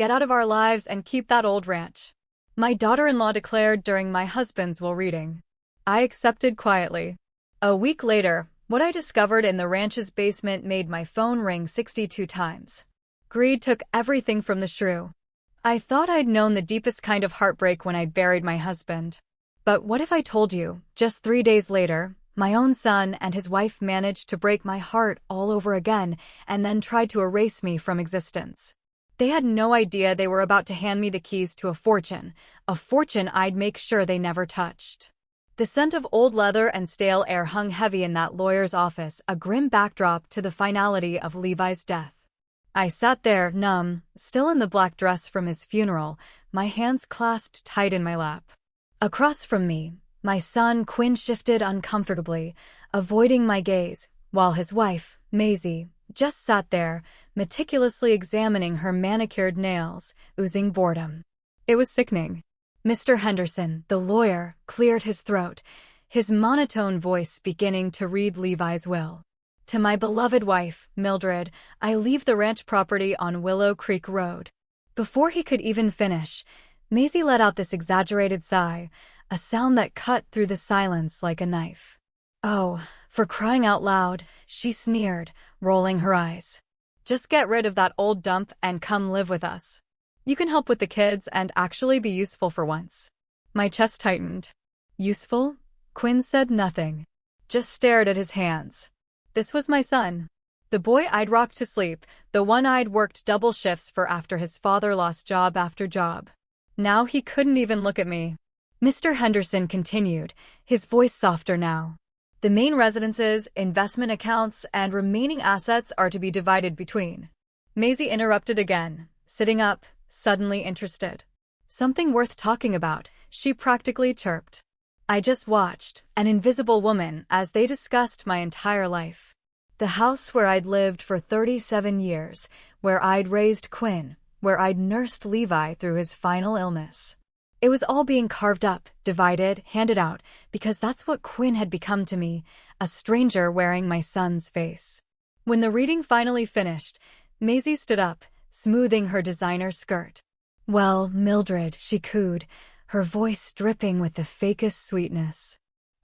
get out of our lives and keep that old ranch," my daughter-in-law declared during my husband's will reading. I accepted quietly. A week later, what I discovered in the ranch's basement made my phone ring 62 times. Greed took everything from the Shrew. I thought I'd known the deepest kind of heartbreak when I'd buried my husband. But what if I told you, just 3 days later, my own son and his wife managed to break my heart all over again and then tried to erase me from existence? They had no idea they were about to hand me the keys to a fortune I'd make sure they never touched. The scent of old leather and stale air hung heavy in that lawyer's office, a grim backdrop to the finality of Levi's death. I sat there, numb, still in the black dress from his funeral, my hands clasped tight in my lap. Across from me, my son Quinn shifted uncomfortably, avoiding my gaze, while his wife, Maisie, just sat there, meticulously examining her manicured nails, oozing boredom. It was sickening. Mr. Henderson, the lawyer, cleared his throat, his monotone voice beginning to read Levi's will. "To my beloved wife, Mildred, I leave the ranch property on Willow Creek Road." Before he could even finish, Maisie let out this exaggerated sigh, a sound that cut through the silence like a knife. "Oh, for crying out loud," she sneered, rolling her eyes. "Just get rid of that old dump and come live with us. You can help with the kids and actually be useful for once." My chest tightened. Useful? Quinn said nothing, just stared at his hands. This was my son. The boy I'd rocked to sleep, the one I'd worked double shifts for after his father lost job after job. Now he couldn't even look at me. Mr. Henderson continued, his voice softer now. "The main residences, investment accounts, and remaining assets are to be divided between." Maisie interrupted again, sitting up, suddenly interested. "Something worth talking about," she practically chirped. I just watched, an invisible woman, as they discussed my entire life. The house where I'd lived for 37 years, where I'd raised Quinn, where I'd nursed Levi through his final illness. It was all being carved up, divided, handed out, because that's what Quinn had become to me, a stranger wearing my son's face. When the reading finally finished, Maisie stood up, smoothing her designer skirt. "Well, Mildred," she cooed, her voice dripping with the fakest sweetness.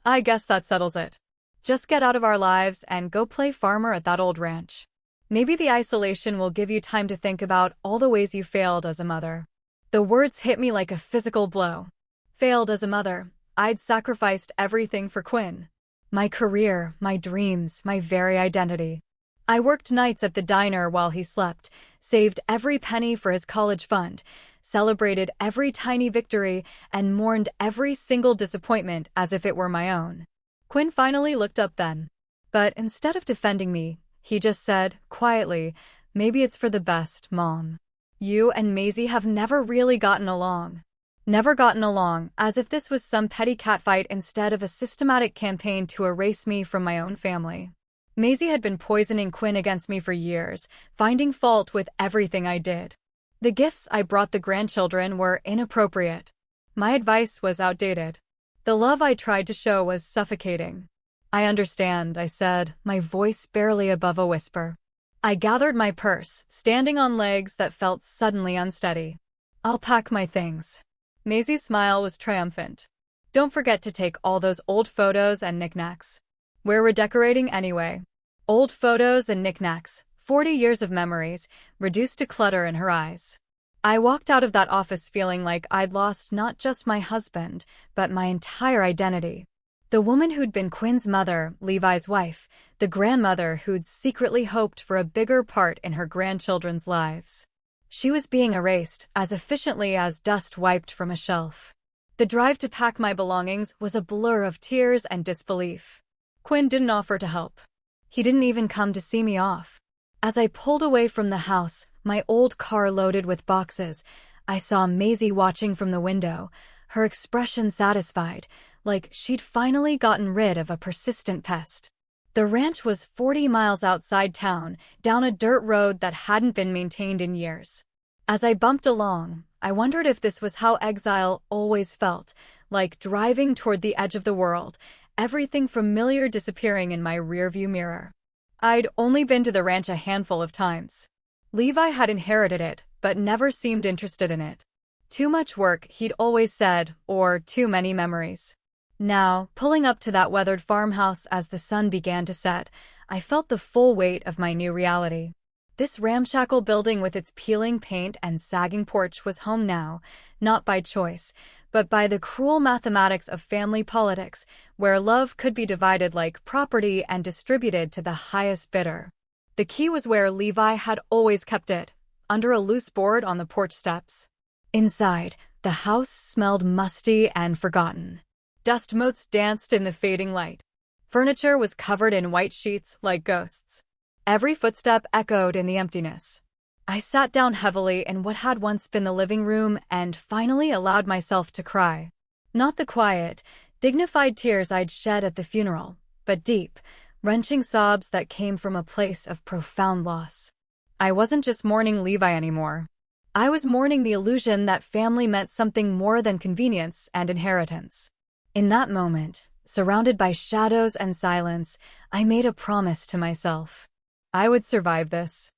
"I guess that settles it. Just get out of our lives and go play farmer at that old ranch. Maybe the isolation will give you time to think about all the ways you failed as a mother." The words hit me like a physical blow. Failed as a mother. I'd sacrificed everything for Quinn. My career, my dreams, my very identity. I worked nights at the diner while he slept, saved every penny for his college fund, celebrated every tiny victory, and mourned every single disappointment as if it were my own. Quinn finally looked up then. But instead of defending me, he just said, quietly, "Maybe it's for the best, Mom. You and Maisie have never really gotten along." Never gotten along, as if this was some petty catfight instead of a systematic campaign to erase me from my own family. Maisie had been poisoning Quinn against me for years, finding fault with everything I did. The gifts I brought the grandchildren were inappropriate. My advice was outdated. The love I tried to show was suffocating. "I understand," I said, my voice barely above a whisper. I gathered my purse, standing on legs that felt suddenly unsteady. "I'll pack my things." Maisie's smile was triumphant. "Don't forget to take all those old photos and knickknacks. We're redecorating anyway." Old photos and knickknacks, 40 years of memories, reduced to clutter in her eyes. I walked out of that office feeling like I'd lost not just my husband, but my entire identity. The woman who'd been Quinn's mother, Levi's wife, the grandmother who'd secretly hoped for a bigger part in her grandchildren's lives. She was being erased as efficiently as dust wiped from a shelf. The drive to pack my belongings was a blur of tears and disbelief. Quinn didn't offer to help. He didn't even come to see me off. As I pulled away from the house, my old car loaded with boxes, I saw Maisie watching from the window, her expression satisfied, like she'd finally gotten rid of a persistent pest. The ranch was 40 miles outside town, down a dirt road that hadn't been maintained in years. As I bumped along, I wondered if this was how exile always felt, like driving toward the edge of the world, everything familiar disappearing in my rearview mirror. I'd only been to the ranch a handful of times. Levi had inherited it, but never seemed interested in it. Too much work, he'd always said, or too many memories. Now, pulling up to that weathered farmhouse as the sun began to set, I felt the full weight of my new reality. This ramshackle building with its peeling paint and sagging porch was home now, not by choice, but by the cruel mathematics of family politics, where love could be divided like property and distributed to the highest bidder. The key was where Levi had always kept it, under a loose board on the porch steps. Inside, the house smelled musty and forgotten. Dust motes danced in the fading light. Furniture was covered in white sheets like ghosts. Every footstep echoed in the emptiness. I sat down heavily in what had once been the living room and finally allowed myself to cry. Not the quiet, dignified tears I'd shed at the funeral, but deep, wrenching sobs that came from a place of profound loss. I wasn't just mourning Levi anymore. I was mourning the illusion that family meant something more than convenience and inheritance. In that moment, surrounded by shadows and silence, I made a promise to myself. I would survive this.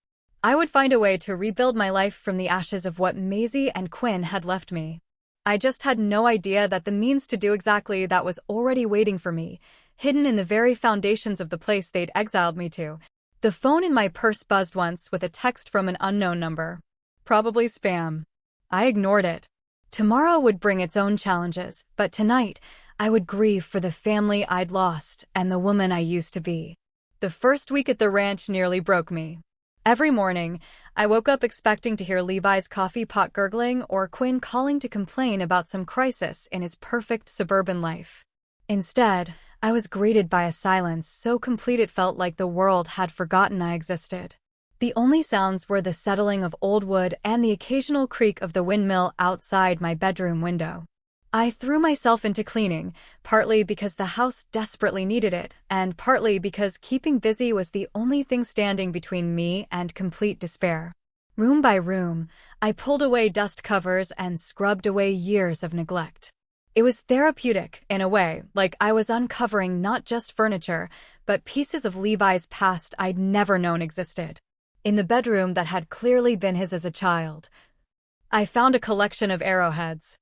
I would find a way to rebuild my life from the ashes of what Maisie and Quinn had left me. I just had no idea that the means to do exactly that was already waiting for me, hidden in the very foundations of the place they'd exiled me to. The phone in my purse buzzed once with a text from an unknown number. Probably spam. I ignored it. Tomorrow would bring its own challenges, but tonight, I would grieve for the family I'd lost and the woman I used to be. The first week at the ranch nearly broke me. Every morning, I woke up expecting to hear Levi's coffee pot gurgling or Quinn calling to complain about some crisis in his perfect suburban life. Instead, I was greeted by a silence so complete it felt like the world had forgotten I existed. The only sounds were the settling of old wood and the occasional creak of the windmill outside my bedroom window. I threw myself into cleaning, partly because the house desperately needed it, and partly because keeping busy was the only thing standing between me and complete despair. Room by room, I pulled away dust covers and scrubbed away years of neglect. It was therapeutic, in a way, like I was uncovering not just furniture, but pieces of Levi's past I'd never known existed. In the bedroom that had clearly been his as a child, I found a collection of arrowheads.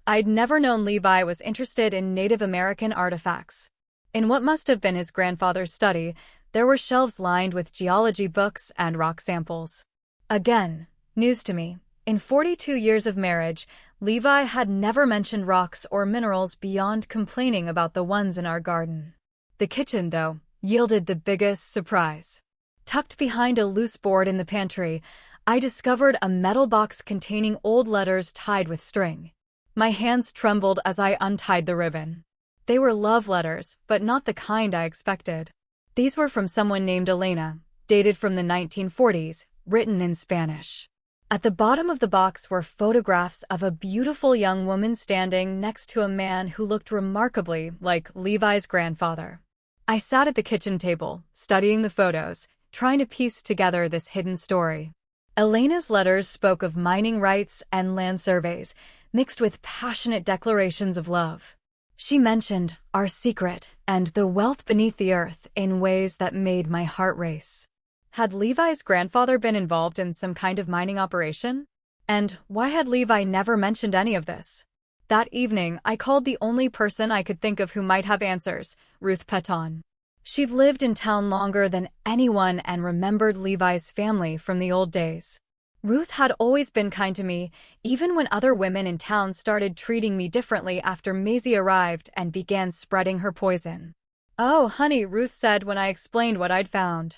I'd never known Levi was interested in Native American artifacts. In what must have been his grandfather's study, there were shelves lined with geology books and rock samples. Again, news to me. In 42 years of marriage, Levi had never mentioned rocks or minerals beyond complaining about the ones in our garden. The kitchen, though, yielded the biggest surprise. Tucked behind a loose board in the pantry, I discovered a metal box containing old letters tied with string. My hands trembled as I untied the ribbon. They were love letters, but not the kind I expected. These were from someone named Elena, dated from the 1940s, written in Spanish. At the bottom of the box were photographs of a beautiful young woman standing next to a man who looked remarkably like Levi's grandfather. I sat at the kitchen table, studying the photos, trying to piece together this hidden story. Elena's letters spoke of mining rights and land surveys, mixed with passionate declarations of love. She mentioned our secret and the wealth beneath the earth in ways that made my heart race. Had Levi's grandfather been involved in some kind of mining operation? And why had Levi never mentioned any of this? That evening, I called the only person I could think of who might have answers, Ruth Peton. She'd lived in town longer than anyone and remembered Levi's family from the old days. Ruth had always been kind to me, even when other women in town started treating me differently after Maisie arrived and began spreading her poison. "Oh, honey," Ruth said when I explained what I'd found.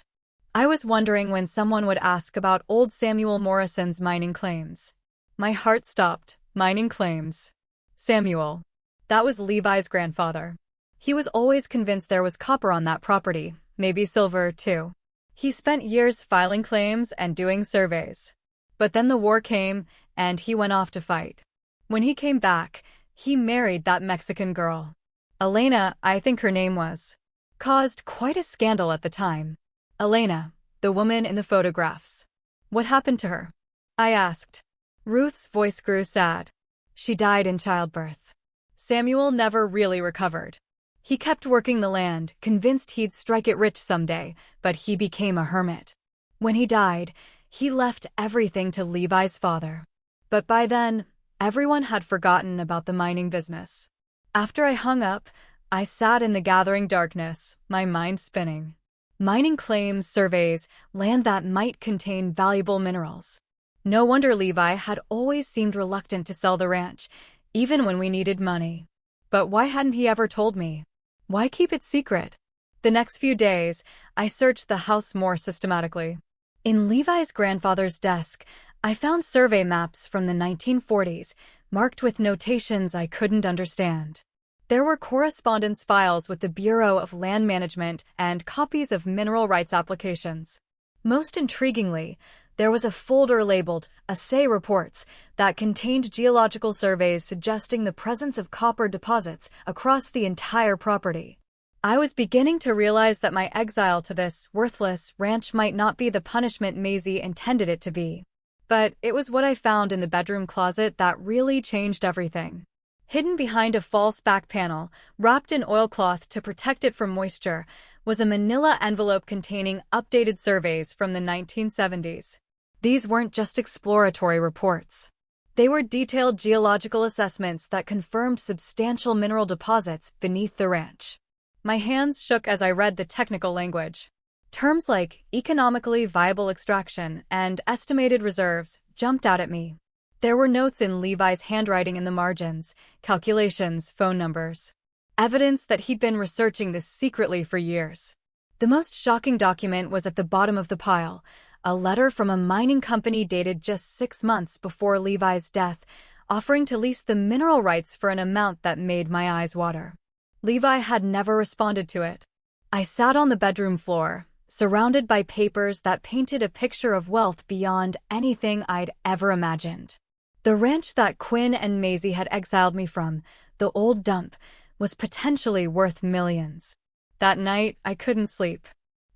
I was wondering when someone would ask about old Samuel Morrison's mining claims. My heart stopped. Mining claims. Samuel. That was Levi's grandfather. He was always convinced there was copper on that property, maybe silver, too. He spent years filing claims and doing surveys. But then the war came, and he went off to fight. When he came back, he married that Mexican girl. Elena, I think her name was. Caused quite a scandal at the time. Elena, the woman in the photographs. What happened to her? I asked. Ruth's voice grew sad. She died in childbirth. Samuel never really recovered. He kept working the land, convinced he'd strike it rich someday, but he became a hermit. When he died, He left everything to Levi's father. But by then, everyone had forgotten about the mining business. After I hung up, I sat in the gathering darkness, my mind spinning. Mining claims, surveys, land that might contain valuable minerals. No wonder Levi had always seemed reluctant to sell the ranch, even when we needed money. But why hadn't he ever told me? Why keep it secret? The next few days, I searched the house more systematically. In Levi's grandfather's desk, I found survey maps from the 1940s, marked with notations I couldn't understand. There were correspondence files with the Bureau of Land Management and copies of mineral rights applications. Most intriguingly, there was a folder labeled Assay Reports that contained geological surveys suggesting the presence of copper deposits across the entire property. I was beginning to realize that my exile to this worthless ranch might not be the punishment Maisie intended it to be. But it was what I found in the bedroom closet that really changed everything. Hidden behind a false back panel, wrapped in oilcloth to protect it from moisture, was a manila envelope containing updated surveys from the 1970s. These weren't just exploratory reports. They were detailed geological assessments that confirmed substantial mineral deposits beneath the ranch. My hands shook as I read the technical language. Terms like economically viable extraction and estimated reserves jumped out at me. There were notes in Levi's handwriting in the margins, calculations, phone numbers. Evidence that he'd been researching this secretly for years. The most shocking document was at the bottom of the pile, a letter from a mining company dated just 6 months before Levi's death, offering to lease the mineral rights for an amount that made my eyes water. Levi had never responded to it. I sat on the bedroom floor, surrounded by papers that painted a picture of wealth beyond anything I'd ever imagined. The ranch that Quinn and Maisie had exiled me from, the old dump, was potentially worth millions. That night, I couldn't sleep.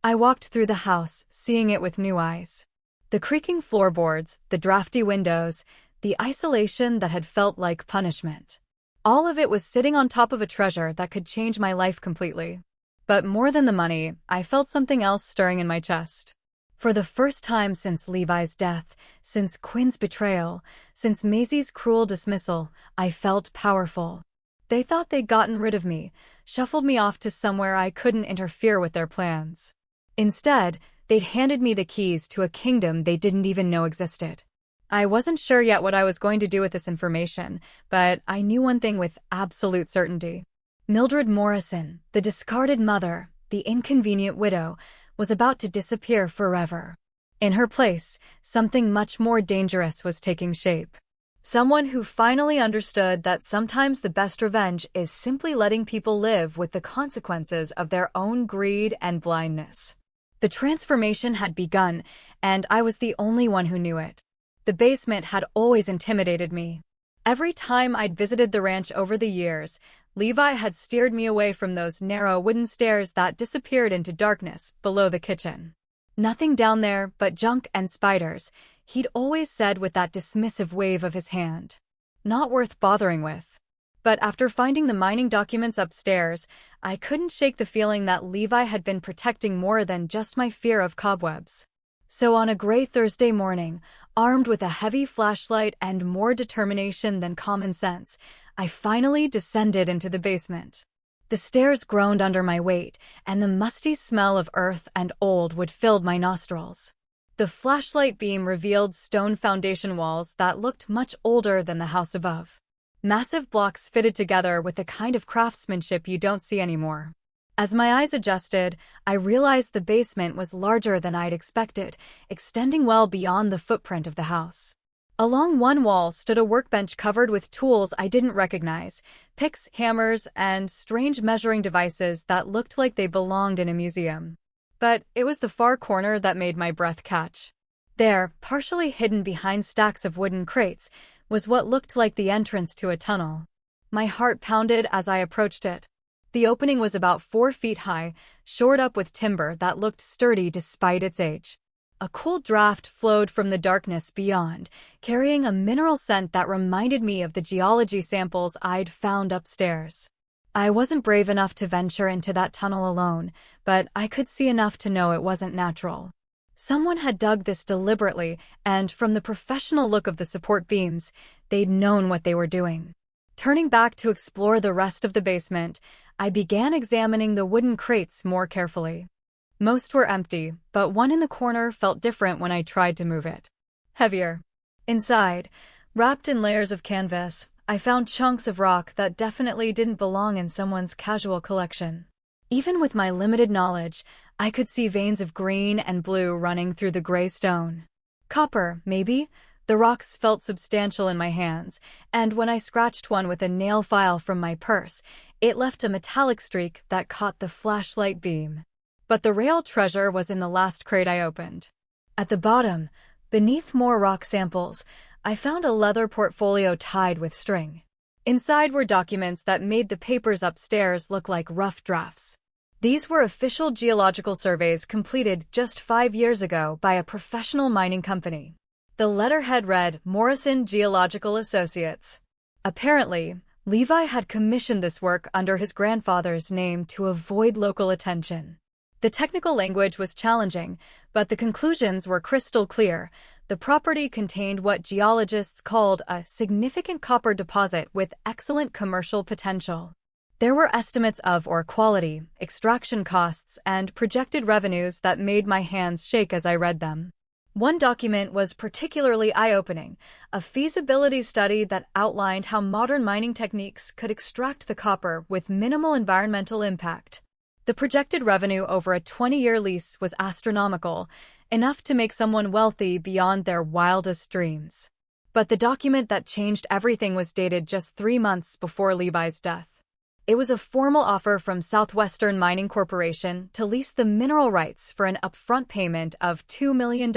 I walked through the house, seeing it with new eyes. The creaking floorboards, the drafty windows, the isolation that had felt like punishment. All of it was sitting on top of a treasure that could change my life completely. But more than the money, I felt something else stirring in my chest. For the first time since Levi's death, since Quinn's betrayal, since Maisie's cruel dismissal, I felt powerful. They thought they'd gotten rid of me, shuffled me off to somewhere I couldn't interfere with their plans. Instead, they'd handed me the keys to a kingdom they didn't even know existed. I wasn't sure yet what I was going to do with this information, but I knew one thing with absolute certainty. Mildred Morrison, the discarded mother, the inconvenient widow, was about to disappear forever. In her place, something much more dangerous was taking shape. Someone who finally understood that sometimes the best revenge is simply letting people live with the consequences of their own greed and blindness. The transformation had begun, and I was the only one who knew it. The basement had always intimidated me. Every time I'd visited the ranch over the years, Levi had steered me away from those narrow wooden stairs that disappeared into darkness below the kitchen. Nothing down there but junk and spiders, he'd always said with that dismissive wave of his hand. Not worth bothering with. But after finding the mining documents upstairs, I couldn't shake the feeling that Levi had been protecting more than just my fear of cobwebs. So on a gray Thursday morning, armed with a heavy flashlight and more determination than common sense, I finally descended into the basement. The stairs groaned under my weight, and the musty smell of earth and old wood filled my nostrils. The flashlight beam revealed stone foundation walls that looked much older than the house above. Massive blocks fitted together with the kind of craftsmanship you don't see anymore. As my eyes adjusted, I realized the basement was larger than I'd expected, extending well beyond the footprint of the house. Along one wall stood a workbench covered with tools I didn't recognize, picks, hammers, and strange measuring devices that looked like they belonged in a museum. But it was the far corner that made my breath catch. There, partially hidden behind stacks of wooden crates, was what looked like the entrance to a tunnel. My heart pounded as I approached it. The opening was about 4 feet high, shored up with timber that looked sturdy despite its age. A cool draft flowed from the darkness beyond, carrying a mineral scent that reminded me of the geology samples I'd found upstairs. I wasn't brave enough to venture into that tunnel alone, but I could see enough to know it wasn't natural. Someone had dug this deliberately, and from the professional look of the support beams, they'd known what they were doing. Turning back to explore the rest of the basement, I began examining the wooden crates more carefully. Most were empty, but one in the corner felt different when I tried to move it. Heavier. Inside, wrapped in layers of canvas, I found chunks of rock that definitely didn't belong in someone's casual collection. Even with my limited knowledge, I could see veins of green and blue running through the gray stone. Copper, maybe? The rocks felt substantial in my hands, and when I scratched one with a nail file from my purse, it left a metallic streak that caught the flashlight beam. But the real treasure was in the last crate I opened. At the bottom, beneath more rock samples, I found a leather portfolio tied with string. Inside were documents that made the papers upstairs look like rough drafts. These were official geological surveys completed just 5 years ago by a professional mining company. The letterhead read Morrison Geological Associates. Apparently, Levi had commissioned this work under his grandfather's name to avoid local attention. The technical language was challenging, but the conclusions were crystal clear. The property contained what geologists called a significant copper deposit with excellent commercial potential. There were estimates of ore quality, extraction costs, and projected revenues that made my hands shake as I read them. One document was particularly eye-opening, a feasibility study that outlined how modern mining techniques could extract the copper with minimal environmental impact. The projected revenue over a 20-year lease was astronomical, enough to make someone wealthy beyond their wildest dreams. But the document that changed everything was dated just 3 months before Levi's death. It was a formal offer from Southwestern Mining Corporation to lease the mineral rights for an upfront payment of $2 million,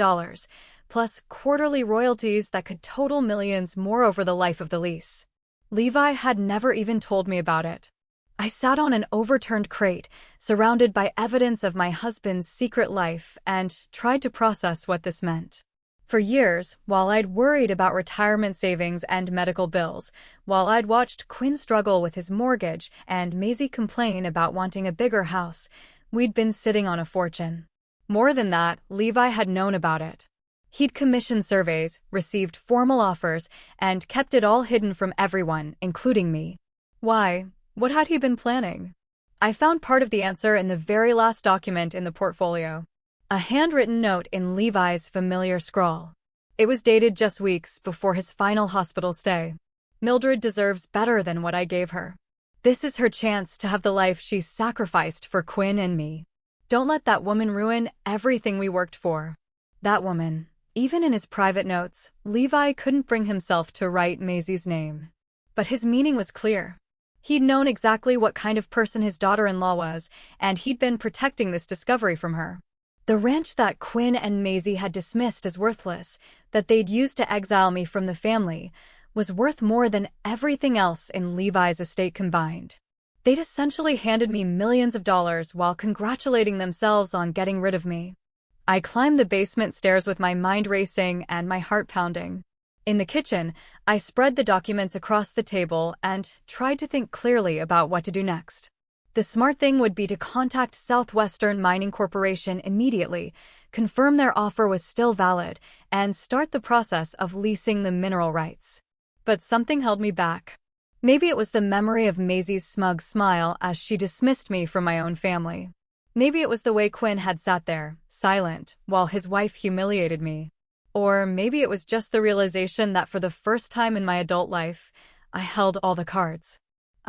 plus quarterly royalties that could total millions more over the life of the lease. Levi had never even told me about it. I sat on an overturned crate, surrounded by evidence of my husband's secret life, and tried to process what this meant. For years, while I'd worried about retirement savings and medical bills, while I'd watched Quinn struggle with his mortgage and Maisie complain about wanting a bigger house, we'd been sitting on a fortune. More than that, Levi had known about it. He'd commissioned surveys, received formal offers, and kept it all hidden from everyone, including me. Why? What had he been planning? I found part of the answer in the very last document in the portfolio. A handwritten note in Levi's familiar scrawl. It was dated just weeks before his final hospital stay. Mildred deserves better than what I gave her. This is her chance to have the life she sacrificed for Quinn and me. Don't let that woman ruin everything we worked for. That woman. Even in his private notes, Levi couldn't bring himself to write Maisie's name. But his meaning was clear. He'd known exactly what kind of person his daughter-in-law was, and he'd been protecting this discovery from her. The ranch that Quinn and Maisie had dismissed as worthless, that they'd used to exile me from the family, was worth more than everything else in Levi's estate combined. They'd essentially handed me millions of dollars while congratulating themselves on getting rid of me. I climbed the basement stairs with my mind racing and my heart pounding. In the kitchen, I spread the documents across the table and tried to think clearly about what to do next. The smart thing would be to contact Southwestern Mining Corporation immediately, confirm their offer was still valid, and start the process of leasing the mineral rights. But something held me back. Maybe it was the memory of Maisie's smug smile as she dismissed me from my own family. Maybe it was the way Quinn had sat there, silent, while his wife humiliated me. Or maybe it was just the realization that for the first time in my adult life, I held all the cards.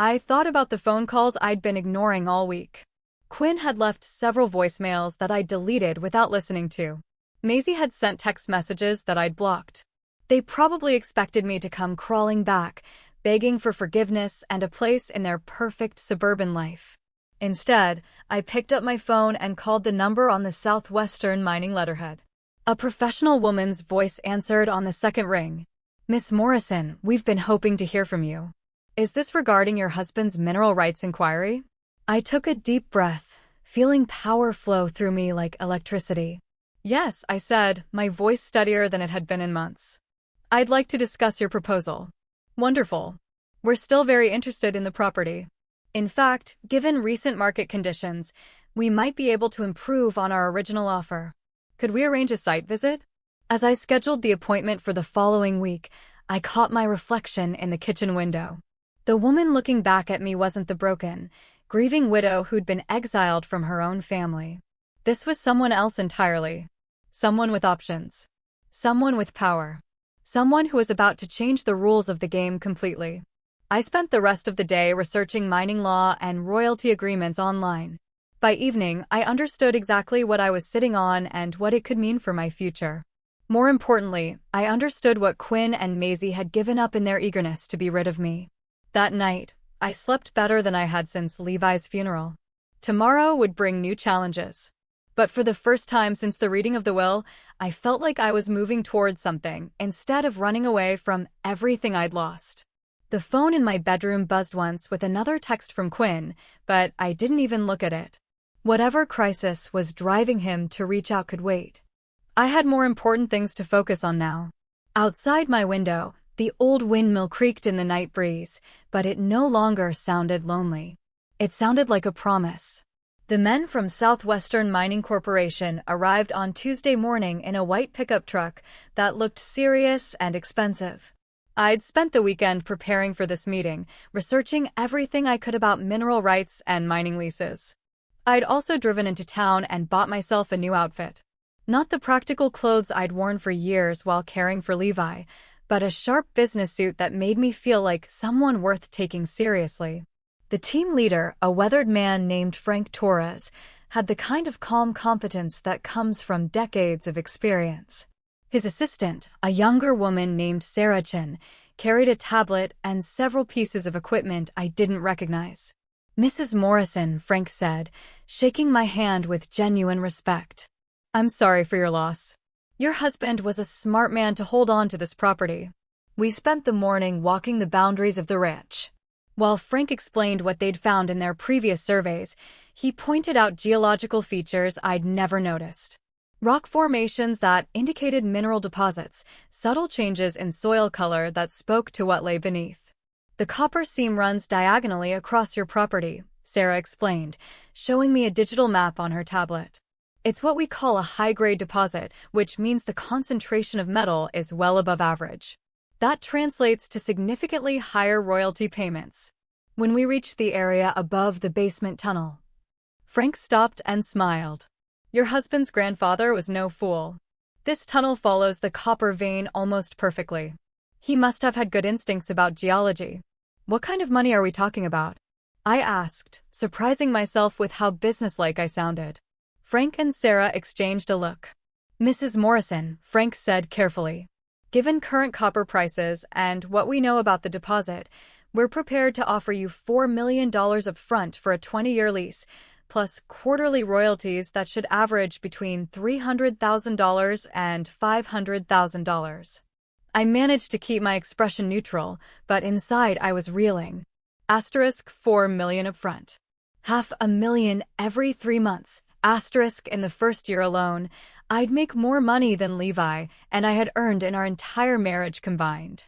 I thought about the phone calls I'd been ignoring all week. Quinn had left several voicemails that I'd deleted without listening to. Maisie had sent text messages that I'd blocked. They probably expected me to come crawling back, begging for forgiveness and a place in their perfect suburban life. Instead, I picked up my phone and called the number on the Southwestern Mining letterhead. A professional woman's voice answered on the second ring. "Miss Morrison, we've been hoping to hear from you. Is this regarding your husband's mineral rights inquiry?" I took a deep breath, feeling power flow through me like electricity. "Yes," I said, my voice steadier than it had been in months. "I'd like to discuss your proposal." "Wonderful. We're still very interested in the property. In fact, given recent market conditions, we might be able to improve on our original offer." Could we arrange a site visit? As I scheduled the appointment for the following week, I caught my reflection in the kitchen window. The woman looking back at me wasn't the broken, grieving widow who'd been exiled from her own family. This was someone else entirely. Someone with options. Someone with power. Someone who was about to change the rules of the game completely. I spent the rest of the day researching mining law and royalty agreements online. By evening, I understood exactly what I was sitting on and what it could mean for my future. More importantly, I understood what Quinn and Maisie had given up in their eagerness to be rid of me. That night, I slept better than I had since Levi's funeral. Tomorrow would bring new challenges. But for the first time since the reading of the will, I felt like I was moving towards something instead of running away from everything I'd lost. The phone in my bedroom buzzed once with another text from Quinn, but I didn't even look at it. Whatever crisis was driving him to reach out could wait. I had more important things to focus on now. Outside my window, the old windmill creaked in the night breeze, but it no longer sounded lonely. It sounded like a promise. The men from Southwestern Mining Corporation arrived on Tuesday morning in a white pickup truck that looked serious and expensive. I'd spent the weekend preparing for this meeting, researching everything I could about mineral rights and mining leases. I'd also driven into town and bought myself a new outfit. Not the practical clothes I'd worn for years while caring for Levi, but a sharp business suit that made me feel like someone worth taking seriously. The team leader, a weathered man named Frank Torres, had the kind of calm competence that comes from decades of experience. His assistant, a younger woman named Sarah Chin, carried a tablet and several pieces of equipment I didn't recognize. "Mrs. Morrison," Frank said, shaking my hand with genuine respect. "I'm sorry for your loss. Your husband was a smart man to hold on to this property." We spent the morning walking the boundaries of the ranch. While Frank explained what they'd found in their previous surveys, he pointed out geological features I'd never noticed. Rock formations that indicated mineral deposits, subtle changes in soil color that spoke to what lay beneath. "The copper seam runs diagonally across your property," Sarah explained, showing me a digital map on her tablet. "It's what we call a high-grade deposit, which means the concentration of metal is well above average. That translates to significantly higher royalty payments." When we reached the area above the basement tunnel, Frank stopped and smiled. "Your husband's grandfather was no fool. This tunnel follows the copper vein almost perfectly. He must have had good instincts about geology." "What kind of money are we talking about?" I asked, surprising myself with how businesslike I sounded. Frank and Sarah exchanged a look. "Mrs. Morrison," Frank said carefully, "given current copper prices and what we know about the deposit, we're prepared to offer you $4 million up front for a 20-year lease, plus quarterly royalties that should average between $300,000 and $500,000. I managed to keep my expression neutral, but inside I was reeling. $4 million up front. $500,000 every 3 months. In the first year alone. I'd make more money than Levi and I had earned in our entire marriage combined.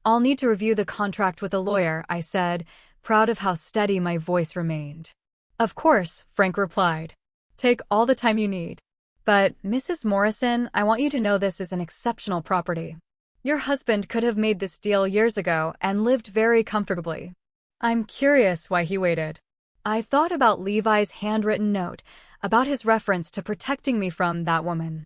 "I'll need to review the contract with a lawyer," I said, proud of how steady my voice remained. "Of course," Frank replied. "Take all the time you need. But, Mrs. Morrison, I want you to know this is an exceptional property. Your husband could have made this deal years ago and lived very comfortably." I'm curious why he waited. I thought about Levi's handwritten note, about his reference to protecting me from that woman.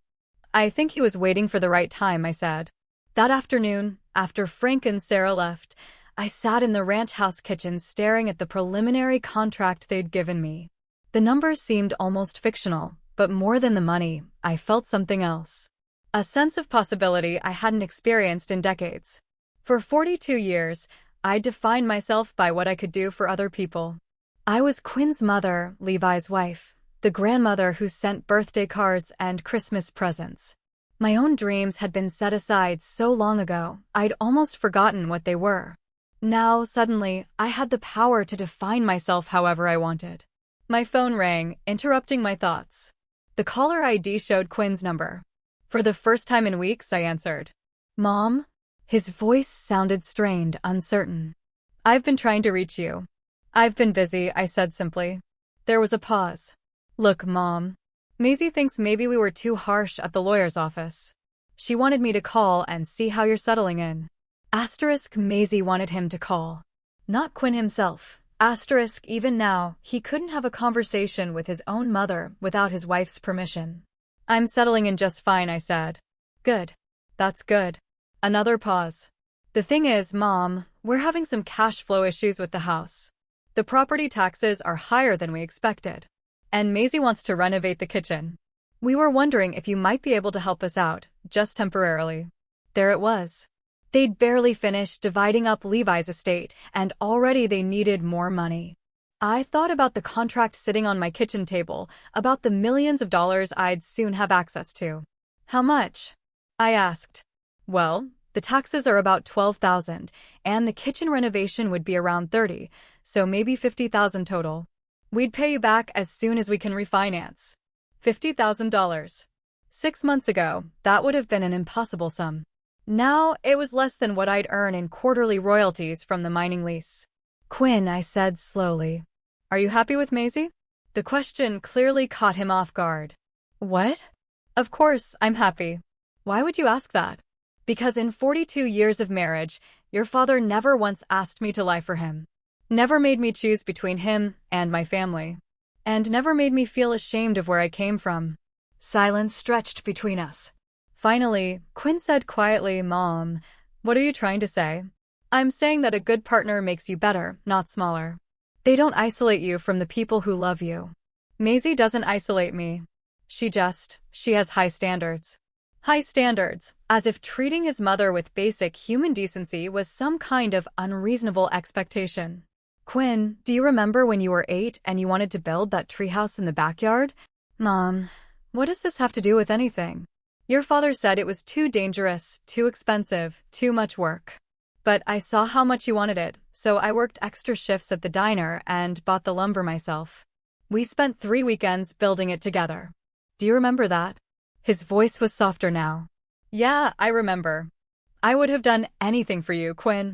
"I think he was waiting for the right time," I said. That afternoon, after Frank and Sarah left, I sat in the ranch house kitchen staring at the preliminary contract they'd given me. The numbers seemed almost fictional, but more than the money, I felt something else. A sense of possibility I hadn't experienced in decades. For 42 years, I defined myself by what I could do for other people. I was Quinn's mother, Levi's wife, the grandmother who sent birthday cards and Christmas presents. My own dreams had been set aside so long ago, I'd almost forgotten what they were. Now, suddenly, I had the power to define myself however I wanted. My phone rang, interrupting my thoughts. The caller ID showed Quinn's number. For the first time in weeks, I answered. "Mom?" His voice sounded strained, uncertain. "I've been trying to reach you." "I've been busy," I said simply. There was a pause. "Look, Mom. Maisie thinks maybe we were too harsh at the lawyer's office. She wanted me to call and see how you're settling in. Asterisk Maisie wanted him to call. Not Quinn himself. Asterisk even now, he couldn't have a conversation with his own mother without his wife's permission. I'm settling in just fine, I said. Good. That's good. Another pause. The thing is, Mom, we're having some cash flow issues with the house. The property taxes are higher than we expected. And Maisie wants to renovate the kitchen. We were wondering if you might be able to help us out, just temporarily. There it was. They'd barely finished dividing up Levi's estate, and already they needed more money. I thought about the contract sitting on my kitchen table, about the millions of dollars I'd soon have access to. How much? I asked. Well, the taxes are about $12,000, and the kitchen renovation would be around $30,000, so maybe $50,000 total. We'd pay you back as soon as we can refinance. $50,000. 6 months ago, that would have been an impossible sum. Now, it was less than what I'd earn in quarterly royalties from the mining lease. Quinn, I said slowly. Are you happy with Maisie? The question clearly caught him off guard. What? Of course, I'm happy. Why would you ask that? Because in 42 years of marriage, your father never once asked me to lie for him. Never made me choose between him and my family. And never made me feel ashamed of where I came from. Silence stretched between us. Finally, Quinn said quietly, Mom, what are you trying to say? I'm saying that a good partner makes you better, not smaller. They don't isolate you from the people who love you. Maisie doesn't isolate me. She has high standards. High standards, as if treating his mother with basic human decency was some kind of unreasonable expectation. Quinn, do you remember when you were 8 and you wanted to build that treehouse in the backyard? Mom, what does this have to do with anything? Your father said it was too dangerous, too expensive, too much work. But I saw how much you wanted it, so I worked extra shifts at the diner and bought the lumber myself. We spent 3 weekends building it together. Do you remember that? His voice was softer now. Yeah, I remember. I would have done anything for you, Quinn.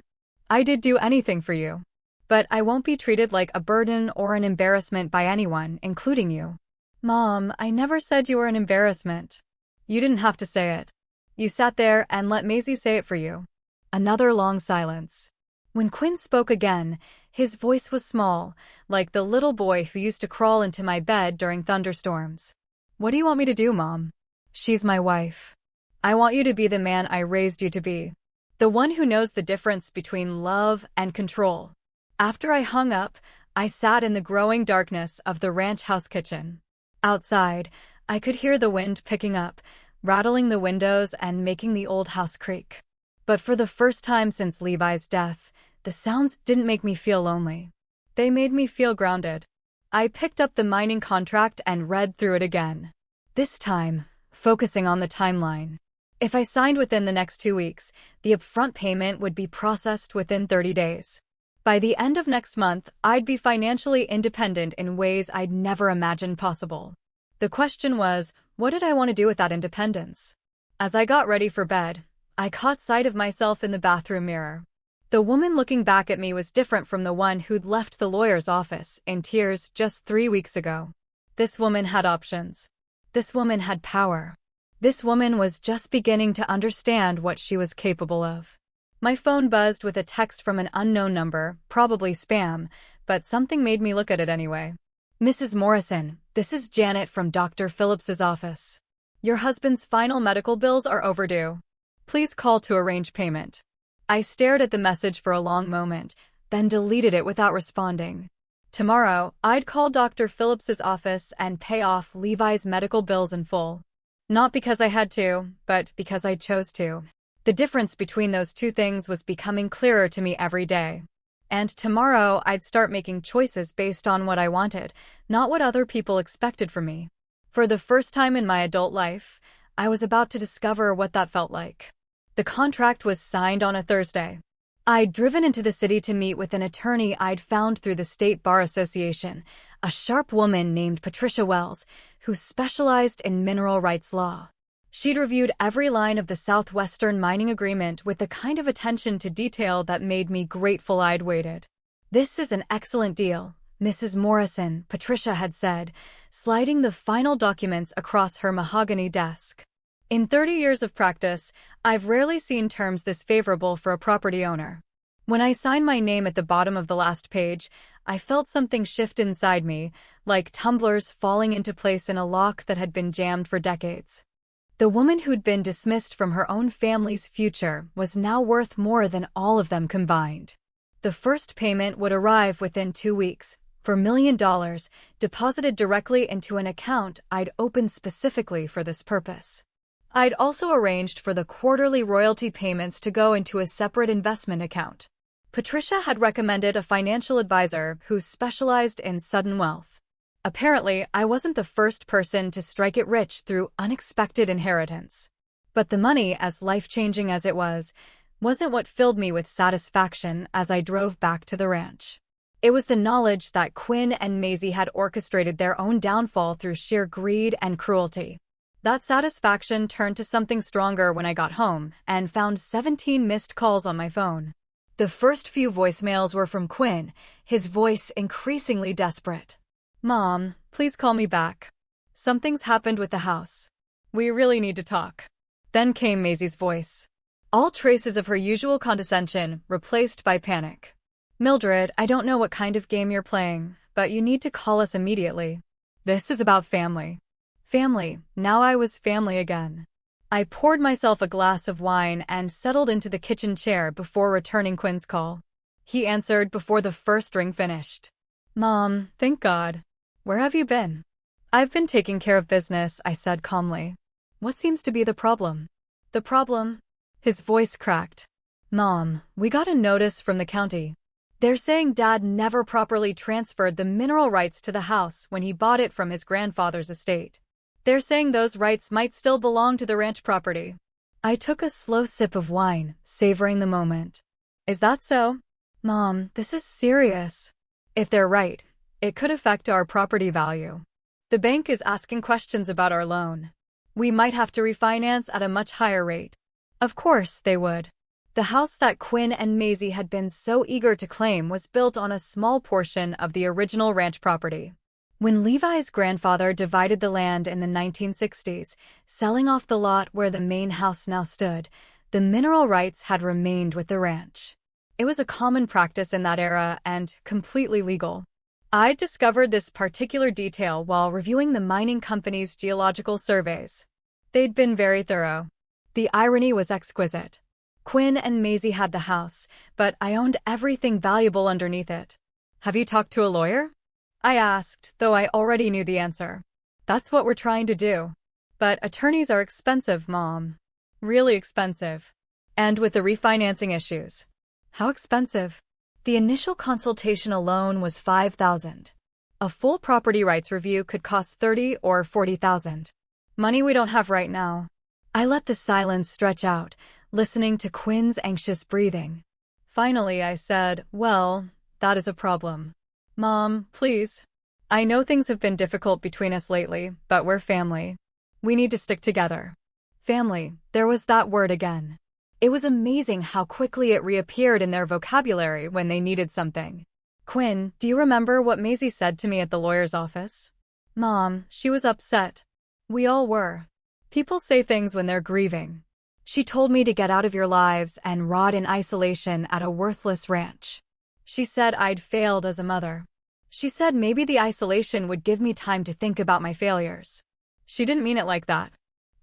I did do anything for you. But I won't be treated like a burden or an embarrassment by anyone, including you. Mom, I never said you were an embarrassment. You didn't have to say it. You sat there and let Maisie say it for you. Another long silence. When Quinn spoke again, his voice was small, like the little boy who used to crawl into my bed during thunderstorms. What do you want me to do, Mom? She's my wife. I want you to be the man I raised you to be. The one who knows the difference between love and control. After I hung up, I sat in the growing darkness of the ranch house kitchen. Outside, I could hear the wind picking up, rattling the windows and making the old house creak. But for the first time since Levi's death, the sounds didn't make me feel lonely. They made me feel grounded. I picked up the mining contract and read through it again. This time, focusing on the timeline. If I signed within the next 2 weeks, the upfront payment would be processed within 30 days. By the end of next month, I'd be financially independent in ways I'd never imagined possible. The question was, what did I want to do with that independence? As I got ready for bed, I caught sight of myself in the bathroom mirror. The woman looking back at me was different from the one who'd left the lawyer's office in tears just 3 weeks ago. This woman had options. This woman had power. This woman was just beginning to understand what she was capable of. My phone buzzed with a text from an unknown number, probably spam, but something made me look at it anyway. Mrs. Morrison, this is Janet from Dr. Phillips's office. Your husband's final medical bills are overdue. Please call to arrange payment. I stared at the message for a long moment, then deleted it without responding. Tomorrow, I'd call Dr. Phillips's office and pay off Levi's medical bills in full. Not because I had to, but because I chose to. The difference between those two things was becoming clearer to me every day. And tomorrow, I'd start making choices based on what I wanted, not what other people expected from me. For the first time in my adult life, I was about to discover what that felt like. The contract was signed on a Thursday. I'd driven into the city to meet with an attorney I'd found through the State Bar Association, a sharp woman named Patricia Wells, who specialized in mineral rights law. She'd reviewed every line of the Southwestern mining agreement with the kind of attention to detail that made me grateful I'd waited. This is an excellent deal, Mrs. Morrison, Patricia had said, sliding the final documents across her mahogany desk. In 30 years of practice, I've rarely seen terms this favorable for a property owner. When I signed my name at the bottom of the last page, I felt something shift inside me, like tumblers falling into place in a lock that had been jammed for decades. The woman who'd been dismissed from her own family's future was now worth more than all of them combined. The first payment would arrive within 2 weeks, for $1 million, deposited directly into an account I'd opened specifically for this purpose. I'd also arranged for the quarterly royalty payments to go into a separate investment account. Patricia had recommended a financial advisor who specialized in sudden wealth. Apparently, I wasn't the first person to strike it rich through unexpected inheritance. But the money, as life-changing as it was, wasn't what filled me with satisfaction as I drove back to the ranch. It was the knowledge that Quinn and Maisie had orchestrated their own downfall through sheer greed and cruelty. That satisfaction turned to something stronger when I got home and found 17 missed calls on my phone. The first few voicemails were from Quinn, his voice increasingly desperate. "Mom, please call me back. Something's happened with the house. We really need to talk." Then came Maisie's voice. All traces of her usual condescension replaced by panic. "Mildred, I don't know what kind of game you're playing, but you need to call us immediately. This is about family." Family. Now I was family again. I poured myself a glass of wine and settled into the kitchen chair before returning Quinn's call. He answered before the first ring finished. "Mom, thank God. Where have you been?" "I've been taking care of business," I said calmly. "What seems to be the problem?" "The problem?" His voice cracked. "Mom, we got a notice from the county. They're saying Dad never properly transferred the mineral rights to the house when he bought it from his grandfather's estate. They're saying those rights might still belong to the ranch property." I took a slow sip of wine, savoring the moment. "Is that so?" "Mom, this is serious. If they're right, it could affect our property value. The bank is asking questions about our loan. We might have to refinance at a much higher rate." Of course they would. The house that Quinn and Maisie had been so eager to claim was built on a small portion of the original ranch property. When Levi's grandfather divided the land in the 1960s, selling off the lot where the main house now stood, the mineral rights had remained with the ranch. It was a common practice in that era and completely legal. I discovered this particular detail while reviewing the mining company's geological surveys. They'd been very thorough. The irony was exquisite. Quinn and Maisie had the house, but I owned everything valuable underneath it. "Have you talked to a lawyer?" I asked, though I already knew the answer. "That's what we're trying to do. But attorneys are expensive, Mom. Really expensive. And with the refinancing issues." "How expensive?" "The initial consultation alone was $5,000. A full property rights review could cost $30,000 or $40,000. Money we don't have right now." I let the silence stretch out, listening to Quinn's anxious breathing. Finally, I said, "Well, that is a problem. Mom, please. I know things have been difficult between us lately, but we're family. We need to stick together." Family, there was that word again. It was amazing how quickly it reappeared in their vocabulary when they needed something. "Quinn, do you remember what Maisie said to me at the lawyer's office?" "Mom, she was upset. We all were. People say things when they're grieving. She told me to get out of your lives and rot in isolation at a worthless ranch. She said I'd failed as a mother. She said maybe the isolation would give me time to think about my failures." "She didn't mean it like that."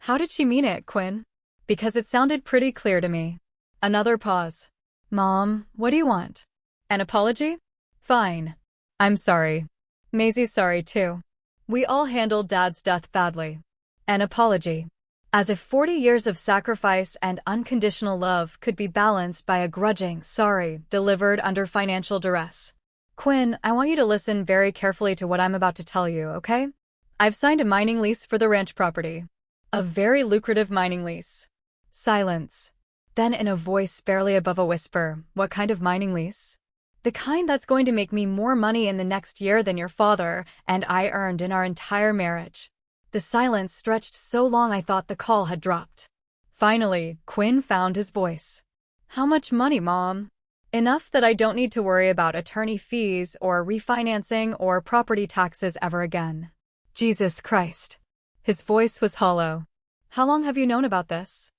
"How did she mean it, Quinn?" "Because it sounded pretty clear to me." Another pause. "Mom, what do you want? An apology?" "Fine. I'm sorry. Maisie's sorry too. We all handled Dad's death badly. An apology." As if 40 years of sacrifice and unconditional love could be balanced by a grudging sorry delivered under financial duress. "Quinn, I want you to listen very carefully to what I'm about to tell you, okay? I've signed a mining lease for the ranch property. A very lucrative mining lease." Silence. Then in a voice barely above a whisper, "What kind of mining lease?" "The kind that's going to make me more money in the next year than your father and I earned in our entire marriage." The silence stretched so long I thought the call had dropped. Finally, Quinn found his voice. "How much money, Mom?" Enough that I don't need to worry about attorney fees or refinancing or property taxes ever again. Jesus Christ. His voice was hollow. How long have you known about this?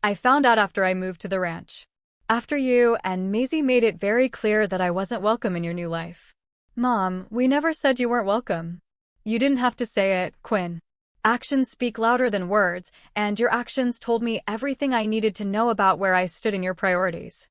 I found out after I moved to the ranch. After you and Maisie made it very clear that I wasn't welcome in your new life. Mom, we never said you weren't welcome. You didn't have to say it, Quinn. Actions speak louder than words, and your actions told me everything I needed to know about where I stood in your priorities.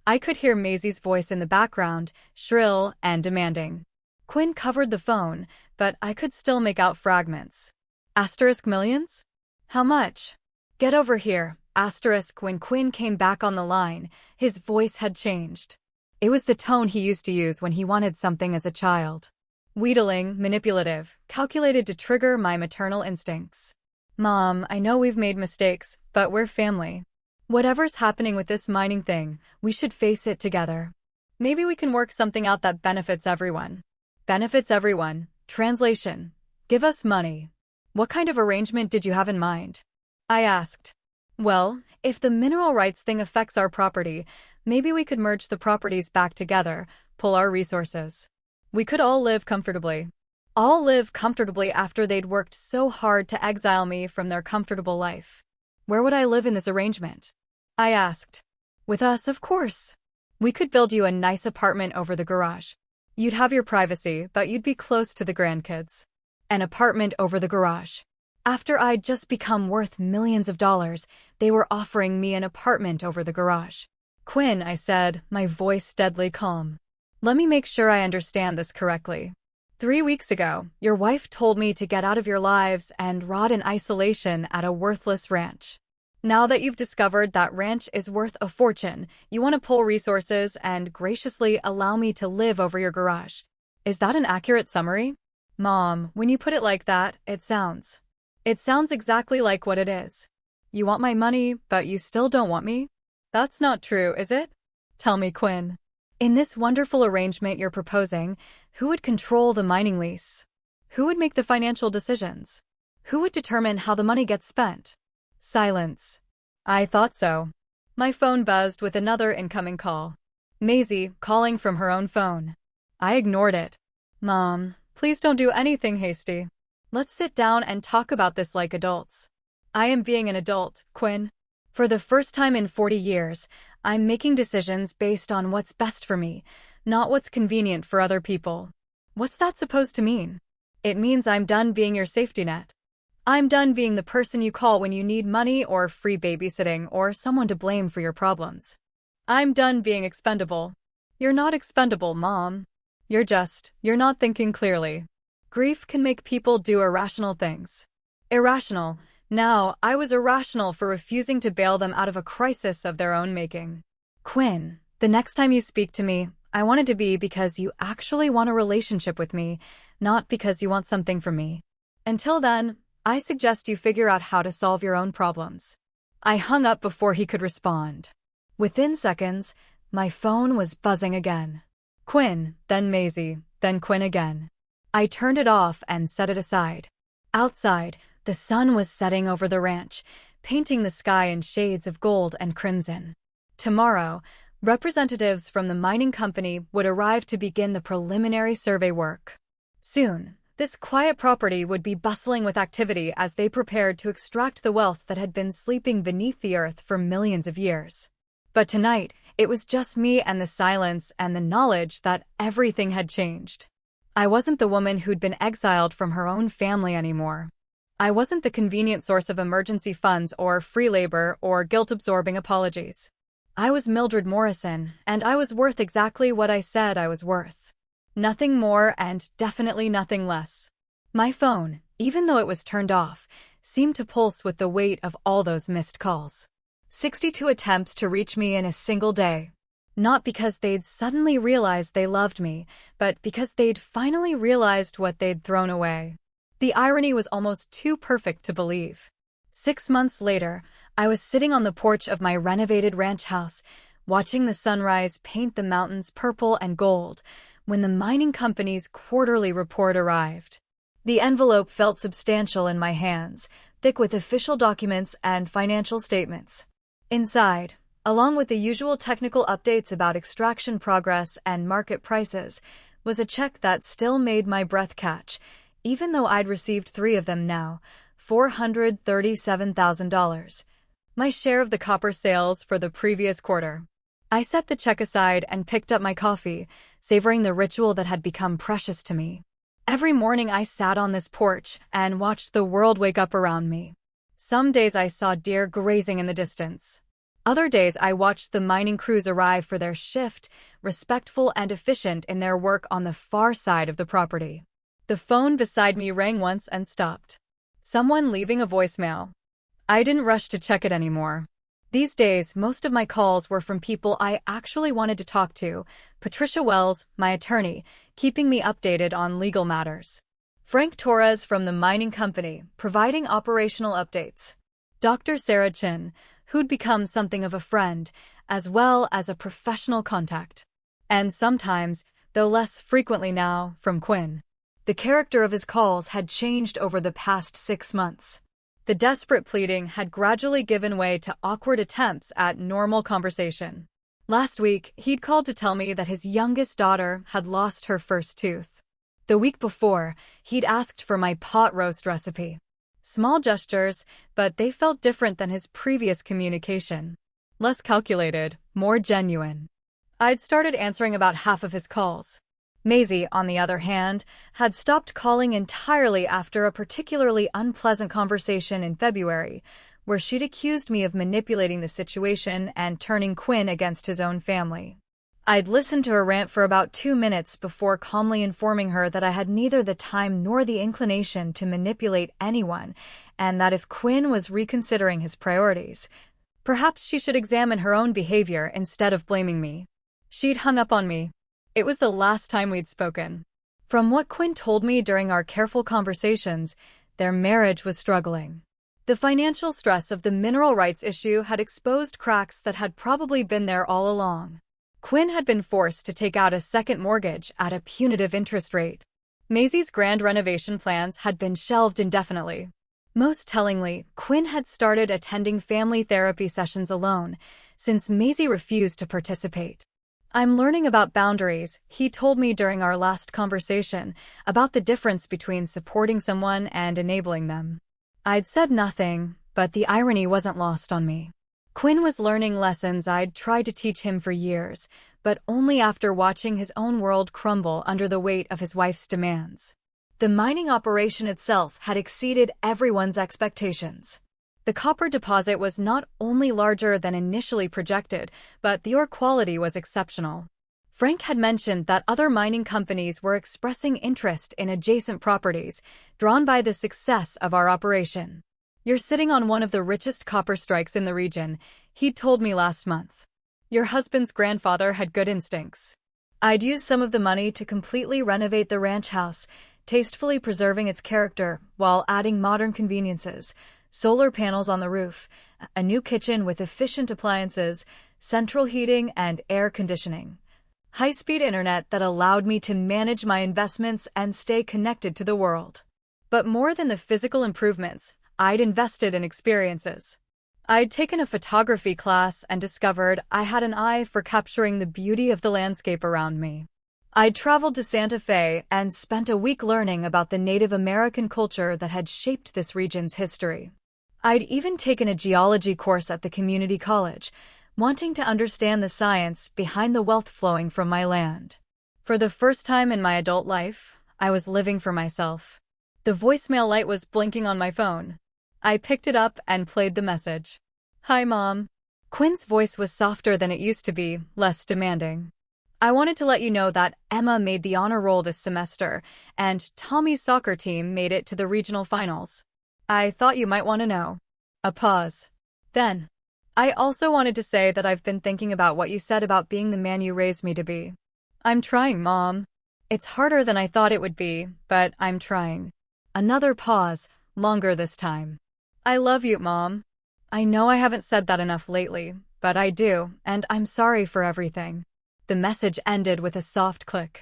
I could hear Maisie's voice in the background, shrill and demanding. Quinn covered the phone, but I could still make out fragments. Asterisk millions? How much? Get over here. Asterisk. When Quinn came back on the line, his voice had changed. It was the tone he used to use when he wanted something as a child. Wheedling, manipulative, calculated to trigger my maternal instincts. Mom, I know we've made mistakes, but we're family. Whatever's happening with this mining thing, we should face it together. Maybe we can work something out that benefits everyone. Benefits everyone. Translation. Give us money. What kind of arrangement did you have in mind? I asked. Well, if the mineral rights thing affects our property, maybe we could merge the properties back together, pull our resources. We could all live comfortably. All live comfortably after they'd worked so hard to exile me from their comfortable life. Where would I live in this arrangement? I asked. With us, of course. We could build you a nice apartment over the garage. You'd have your privacy, but you'd be close to the grandkids. An apartment over the garage. After I'd just become worth millions of dollars, they were offering me an apartment over the garage. Quinn, I said, my voice deadly calm. Let me make sure I understand this correctly. 3 weeks ago, your wife told me to get out of your lives and rot in isolation at a worthless ranch. Now that you've discovered that ranch is worth a fortune, you want to pull resources and graciously allow me to live over your garage. Is that an accurate summary? Mom, when you put it like that, it sounds exactly like what it is. You want my money, but you still don't want me? That's not true, is it? Tell me, Quinn. In this wonderful arrangement you're proposing, who would control the mining lease? Who would make the financial decisions? Who would determine how the money gets spent? Silence. I thought so. My phone buzzed with another incoming call. Maisie, calling from her own phone. I ignored it. Mom, please don't do anything hasty. Let's sit down and talk about this like adults. I am being an adult, Quinn. For the first time in 40 years, I'm making decisions based on what's best for me, not what's convenient for other people. What's that supposed to mean? It means I'm done being your safety net. I'm done being the person you call when you need money or free babysitting or someone to blame for your problems. I'm done being expendable. You're not expendable, Mom. You're not thinking clearly. Grief can make people do irrational things. Irrational. Now, I was irrational for refusing to bail them out of a crisis of their own making. Quinn, the next time you speak to me, I want it to be because you actually want a relationship with me, not because you want something from me. Until then, I suggest you figure out how to solve your own problems. I hung up before he could respond. Within seconds, my phone was buzzing again. Quinn, then Maisie, then Quinn again. I turned it off and set it aside. Outside, the sun was setting over the ranch, painting the sky in shades of gold and crimson. Tomorrow, representatives from the mining company would arrive to begin the preliminary survey work. Soon, this quiet property would be bustling with activity as they prepared to extract the wealth that had been sleeping beneath the earth for millions of years. But tonight, it was just me and the silence and the knowledge that everything had changed. I wasn't the woman who'd been exiled from her own family anymore. I wasn't the convenient source of emergency funds or free labor or guilt-absorbing apologies. I was Mildred Morrison, and I was worth exactly what I said I was worth. Nothing more and definitely nothing less. My phone, even though it was turned off, seemed to pulse with the weight of all those missed calls. 62 attempts to reach me in a single day. Not because they'd suddenly realized they loved me, but because they'd finally realized what they'd thrown away. The irony was almost too perfect to believe. 6 months later, I was sitting on the porch of my renovated ranch house, watching the sunrise paint the mountains purple and gold, when the mining company's quarterly report arrived. The envelope felt substantial in my hands, thick with official documents and financial statements. Inside, along with the usual technical updates about extraction progress and market prices, was a check that still made my breath catch, even though I'd received 3 of them now, $437,000. My share of the copper sales for the previous quarter. I set the check aside and picked up my coffee, savoring the ritual that had become precious to me. Every morning I sat on this porch and watched the world wake up around me. Some days I saw deer grazing in the distance. Other days I watched the mining crews arrive for their shift, respectful and efficient in their work on the far side of the property. The phone beside me rang once and stopped. Someone leaving a voicemail. I didn't rush to check it anymore. These days, most of my calls were from people I actually wanted to talk to. Patricia Wells, my attorney, keeping me updated on legal matters. Frank Torres from the mining company, providing operational updates. Dr. Sarah Chin, who'd become something of a friend, as well as a professional contact. And sometimes, though less frequently now, from Quinn. The character of his calls had changed over the past 6 months. The desperate pleading had gradually given way to awkward attempts at normal conversation. Last week, he'd called to tell me that his youngest daughter had lost her first tooth. The week before, he'd asked for my pot roast recipe. Small gestures, but they felt different than his previous communication. Less calculated, more genuine. I'd started answering about half of his calls. Maisie, on the other hand, had stopped calling entirely after a particularly unpleasant conversation in February, where she'd accused me of manipulating the situation and turning Quinn against his own family. I'd listened to her rant for about 2 minutes before calmly informing her that I had neither the time nor the inclination to manipulate anyone, and that if Quinn was reconsidering his priorities, perhaps she should examine her own behavior instead of blaming me. She'd hung up on me. It was the last time we'd spoken. From what Quinn told me during our careful conversations, their marriage was struggling. The financial stress of the mineral rights issue had exposed cracks that had probably been there all along. Quinn had been forced to take out a second mortgage at a punitive interest rate. Maisie's grand renovation plans had been shelved indefinitely. Most tellingly, Quinn had started attending family therapy sessions alone, since Maisie refused to participate. I'm learning about boundaries, he told me during our last conversation, about the difference between supporting someone and enabling them. I'd said nothing, but the irony wasn't lost on me. Quinn was learning lessons I'd tried to teach him for years, but only after watching his own world crumble under the weight of his wife's demands. The mining operation itself had exceeded everyone's expectations. The copper deposit was not only larger than initially projected, but the ore quality was exceptional. Frank had mentioned that other mining companies were expressing interest in adjacent properties, drawn by the success of our operation. You're sitting on one of the richest copper strikes in the region, he'd told me last month. Your husband's grandfather had good instincts. I'd used some of the money to completely renovate the ranch house, tastefully preserving its character while adding modern conveniences. Solar panels on the roof, a new kitchen with efficient appliances, central heating and air conditioning. High-speed internet that allowed me to manage my investments and stay connected to the world. But more than the physical improvements, I'd invested in experiences. I'd taken a photography class and discovered I had an eye for capturing the beauty of the landscape around me. I'd traveled to Santa Fe and spent a week learning about the Native American culture that had shaped this region's history. I'd even taken a geology course at the community college, wanting to understand the science behind the wealth flowing from my land. For the first time in my adult life, I was living for myself. The voicemail light was blinking on my phone. I picked it up and played the message. Hi, Mom. Quinn's voice was softer than it used to be, less demanding. I wanted to let you know that Emma made the honor roll this semester, and Tommy's soccer team made it to the regional finals. I thought you might want to know. A pause. Then, I also wanted to say that I've been thinking about what you said about being the man you raised me to be. I'm trying, Mom. It's harder than I thought it would be, but I'm trying. Another pause, longer this time. I love you, Mom. I know I haven't said that enough lately, but I do, and I'm sorry for everything. The message ended with a soft click.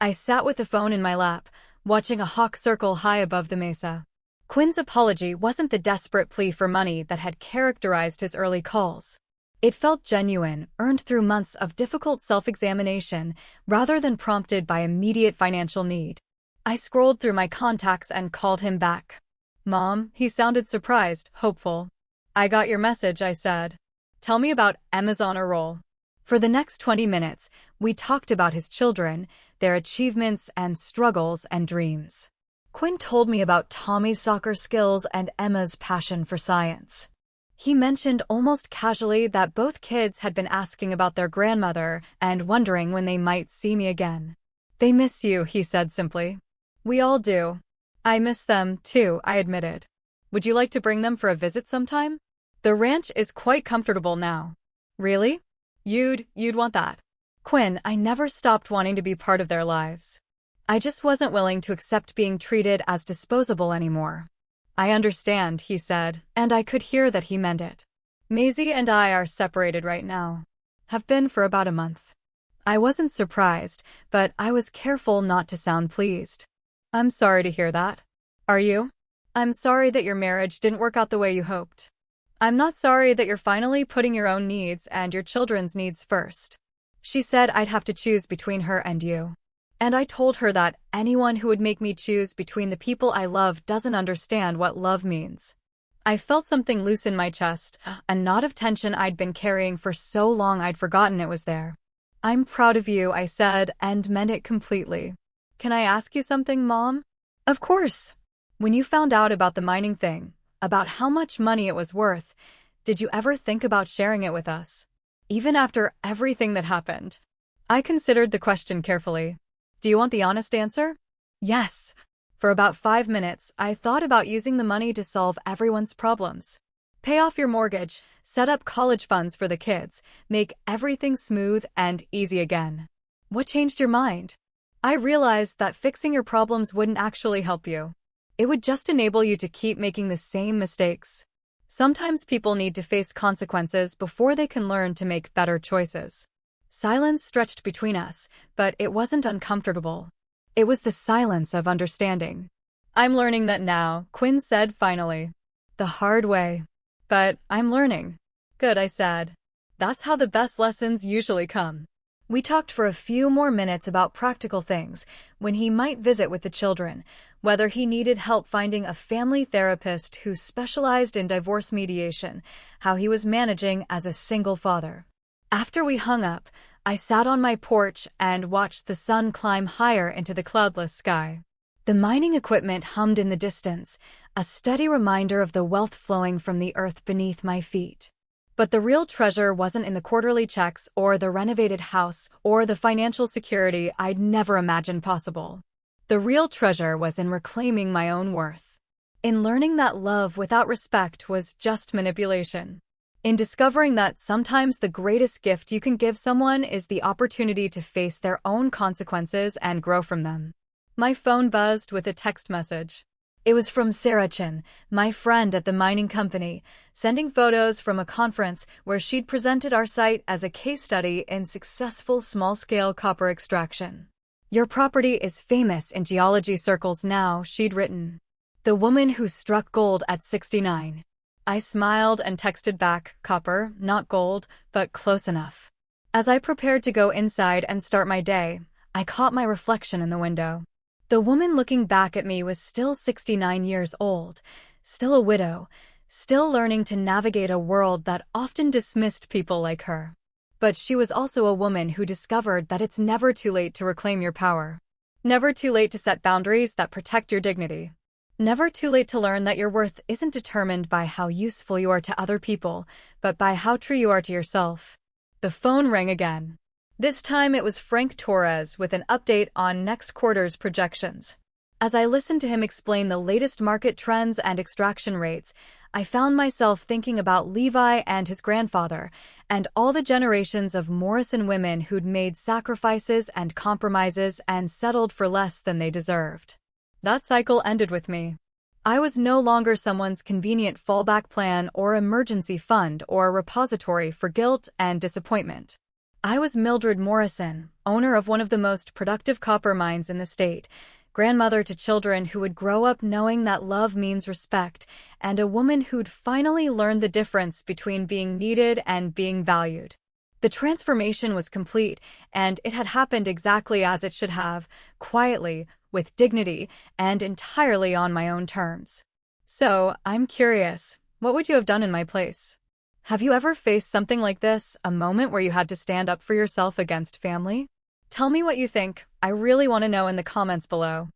I sat with the phone in my lap, watching a hawk circle high above the mesa. Quinn's apology wasn't the desperate plea for money that had characterized his early calls. It felt genuine, earned through months of difficult self-examination, rather than prompted by immediate financial need. I scrolled through my contacts and called him back. "Mom," he sounded surprised, hopeful. "I got your message," I said. "Tell me about Emma's honor roll." For the next 20 minutes, we talked about his children, their achievements and struggles and dreams. Quinn told me about Tommy's soccer skills and Emma's passion for science. He mentioned almost casually that both kids had been asking about their grandmother and wondering when they might see me again. "They miss you," he said simply. "We all do." "I miss them, too," I admitted. "Would you like to bring them for a visit sometime? The ranch is quite comfortable now." "Really? You'd want that." "Quinn, I never stopped wanting to be part of their lives. I just wasn't willing to accept being treated as disposable anymore." "I understand," he said, and I could hear that he meant it. "Maisie and I are separated right now. Have been for about a month." I wasn't surprised, but I was careful not to sound pleased. "I'm sorry to hear that." "Are you?" "I'm sorry that your marriage didn't work out the way you hoped." "I'm not sorry that you're finally putting your own needs and your children's needs first." She said I'd have to choose between her and you. And I told her that anyone who would make me choose between the people I love doesn't understand what love means. I felt something loose in my chest, a knot of tension I'd been carrying for so long I'd forgotten it was there. "I'm proud of you," I said, and meant it completely. "Can I ask you something, Mom?" "Of course." "When you found out about the mining thing, about how much money it was worth, did you ever think about sharing it with us? Even after everything that happened?" I considered the question carefully. "Do you want the honest answer?" "Yes." For about 5 minutes, I thought about using the money to solve everyone's problems. Pay off your mortgage, set up college funds for the kids, make everything smooth and easy again. What changed your mind? I realized that fixing your problems wouldn't actually help you. It would just enable you to keep making the same mistakes. Sometimes people need to face consequences before they can learn to make better choices. Silence stretched between us, but it wasn't uncomfortable. It was the silence of understanding. "I'm learning that now," Quinn said finally. "The hard way. But I'm learning." "Good," I said. "That's how the best lessons usually come." We talked for a few more minutes about practical things, when he might visit with the children, whether he needed help finding a family therapist who specialized in divorce mediation, how he was managing as a single father. After we hung up, I sat on my porch and watched the sun climb higher into the cloudless sky. The mining equipment hummed in the distance, a steady reminder of the wealth flowing from the earth beneath my feet. But the real treasure wasn't in the quarterly checks or the renovated house or the financial security I'd never imagined possible. The real treasure was in reclaiming my own worth. In learning that love without respect was just manipulation. In discovering that sometimes the greatest gift you can give someone is the opportunity to face their own consequences and grow from them. My phone buzzed with a text message. It was from Sarah Chin, my friend at the mining company, sending photos from a conference where she'd presented our site as a case study in successful small-scale copper extraction. "Your property is famous in geology circles now," she'd written. "The woman who struck gold at 69. I smiled and texted back, "Copper, not gold, but close enough." As I prepared to go inside and start my day, I caught my reflection in the window. The woman looking back at me was still 69 years old, still a widow, still learning to navigate a world that often dismissed people like her. But she was also a woman who discovered that it's never too late to reclaim your power. Never too late to set boundaries that protect your dignity. Never too late to learn that your worth isn't determined by how useful you are to other people, but by how true you are to yourself. The phone rang again. This time it was Frank Torres with an update on next quarter's projections. As I listened to him explain the latest market trends and extraction rates, I found myself thinking about Levi and his grandfather, and all the generations of Morrison women who'd made sacrifices and compromises and settled for less than they deserved. That cycle ended with me. I was no longer someone's convenient fallback plan or emergency fund or repository for guilt and disappointment. I was Mildred Morrison, owner of one of the most productive copper mines in the state, grandmother to children who would grow up knowing that love means respect, and a woman who'd finally learned the difference between being needed and being valued. The transformation was complete, and it had happened exactly as it should have, quietly, with dignity, and entirely on my own terms. So, I'm curious, what would you have done in my place? Have you ever faced something like this, a moment where you had to stand up for yourself against family? Tell me what you think. I really want to know in the comments below.